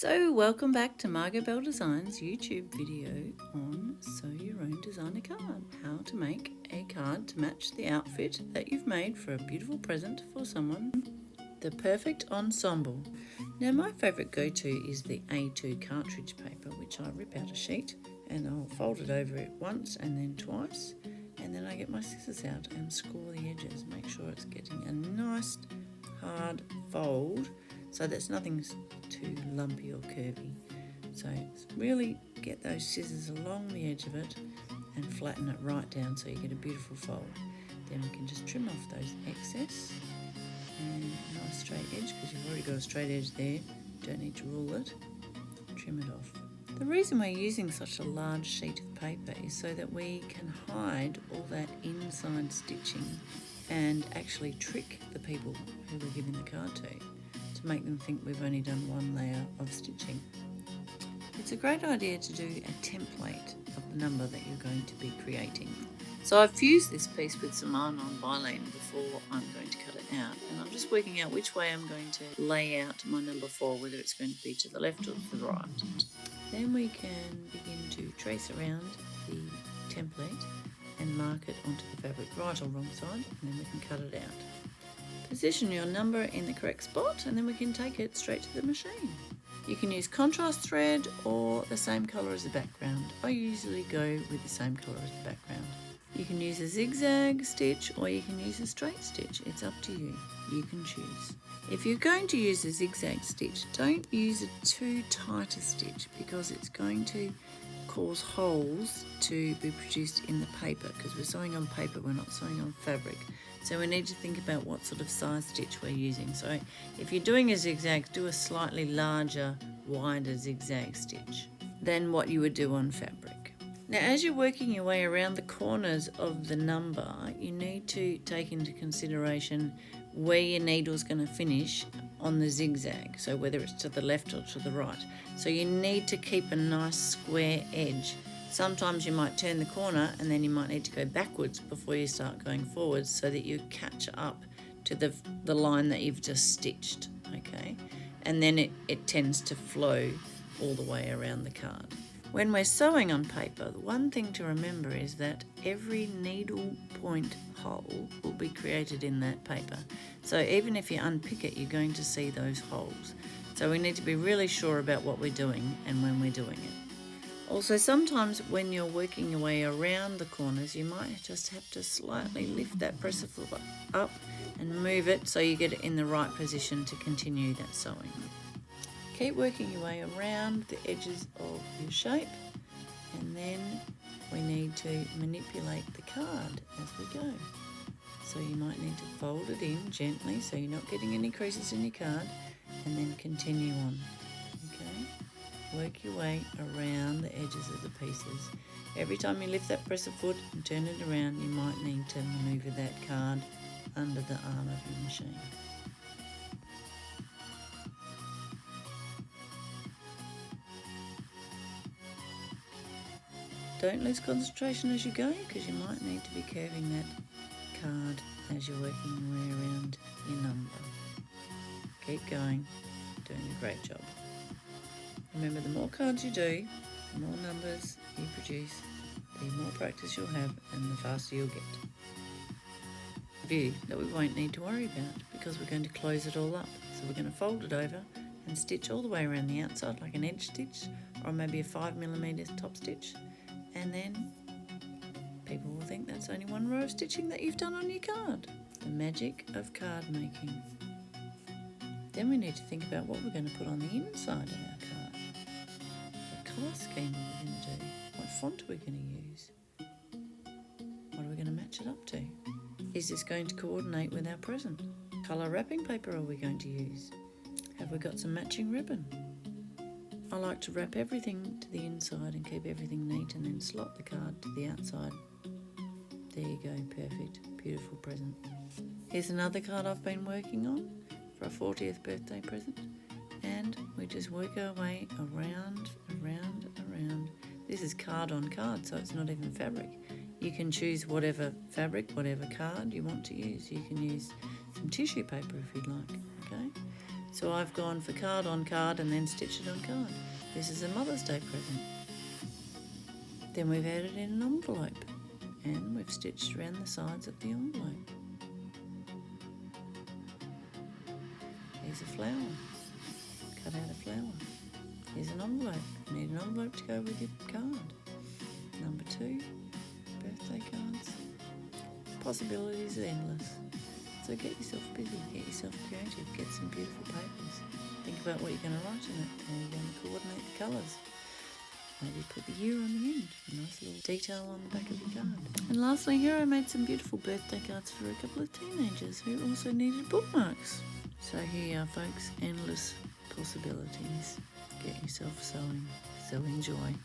So welcome back to Margot Bell Designs YouTube video on Sew Your Own Designer Card. How to make a card to match the outfit that you've made for a beautiful present for someone. The perfect ensemble. Now my favourite go-to is the A2 cartridge paper, which I rip out a sheet and I'll fold it over it once and then twice, and then I get my scissors out and score the edges. Make sure it's getting a nice hard fold so that nothing's too lumpy or curvy. So really get those scissors along the edge of it and flatten it right down so you get a beautiful fold. Then we can just trim off those excess and nice straight edge, because you've already got a straight edge there. Don't need to rule it. Trim it off. The reason we're using such a large sheet of paper is so that we can hide all that inside stitching and actually trick the people who we're giving the card to make them think we've only done one layer of stitching. It's a great idea to do a template of the number that you're going to be creating. So I've fused this piece with some iron-on Bylane before I'm going to cut it out, and I'm just working out which way I'm going to lay out my number 4, whether it's going to be to the left or to the right. Then we can begin to trace around the template and mark it onto the fabric, right or wrong side, and then we can cut it out. Position your number in the correct spot and then we can take it straight to the machine. You can use contrast thread or the same colour as the background. I usually go with the same colour as the background. You can use a zigzag stitch or you can use a straight stitch. It's up to you. You can choose. If you're going to use a zigzag stitch, don't use a too tight a stitch because it's going to cause holes to be produced in the paper, because we're sewing on paper, we're not sewing on fabric. So we need to think about what sort of size stitch we're using. So if you're doing a zigzag, do a slightly larger, wider zigzag stitch than what you would do on fabric. Now as you're working your way around the corners of the number, you need to take into consideration where your needle's going to finish on the zigzag, so whether it's to the left or to the right. So you need to keep a nice square edge. Sometimes you might turn the corner and then you might need to go backwards before you start going forwards so that you catch up to the line that you've just stitched, okay? And then it tends to flow all the way around the card. When we're sewing on paper, the one thing to remember is that every needle point hole will be created in that paper. So even if you unpick it, you're going to see those holes. So we need to be really sure about what we're doing and when we're doing it. Also, sometimes when you're working your way around the corners, you might just have to slightly lift that presser foot up and move it so you get it in the right position to continue that sewing. Keep working your way around the edges of your shape, and then we need to manipulate the card as we go. So you might need to fold it in gently so you're not getting any creases in your card, and then continue on. Okay? Work your way around the edges of the pieces. Every time you lift that presser foot and turn it around, you might need to maneuver that card under the arm of your machine. Don't lose concentration as you go, because you might need to be curving that card as you're working your way around your number. Keep going, doing a great job. Remember, the more cards you do, the more numbers you produce, the more practice you'll have and the faster you'll get. View that we won't need to worry about, because we're going to close it all up. So we're going to fold it over and stitch all the way around the outside like an edge stitch, or maybe a 5mm top stitch. And then people will think that's only one row of stitching that you've done on your card. The magic of card making. Then we need to think about what we're going to put on the inside of our card. What colour scheme are we going to do? What font are we going to use? What are we going to match it up to? Is this going to coordinate with our present? Colour wrapping paper are we going to use? Have we got some matching ribbon? I like to wrap everything to the inside and keep everything neat, and then slot the card to the outside. There you go, perfect, beautiful present. Here's another card I've been working on for a 40th birthday present, and we just work our way around. This is card on card, so it's not even fabric. You can choose whatever fabric, whatever card you want to use. You can use some tissue paper if you'd like, okay? So I've gone for card on card and then stitched it on card. This is a Mother's Day present. Then we've added in an envelope and we've stitched around the sides of the envelope. Here's a flower. Cut out a flower. Here's an envelope. You need an envelope to go with your card. Number 2, birthday cards. Possibilities are endless. So get yourself busy, get yourself creative, get some beautiful papers. Think about what you're going to write in it, how you're going to coordinate the colours. Maybe put the year on the end, a nice little detail on the back of your card. And lastly, here I made some beautiful birthday cards for a couple of teenagers who also needed bookmarks. So here you are, folks, endless possibilities. Get yourself sewing, so enjoy.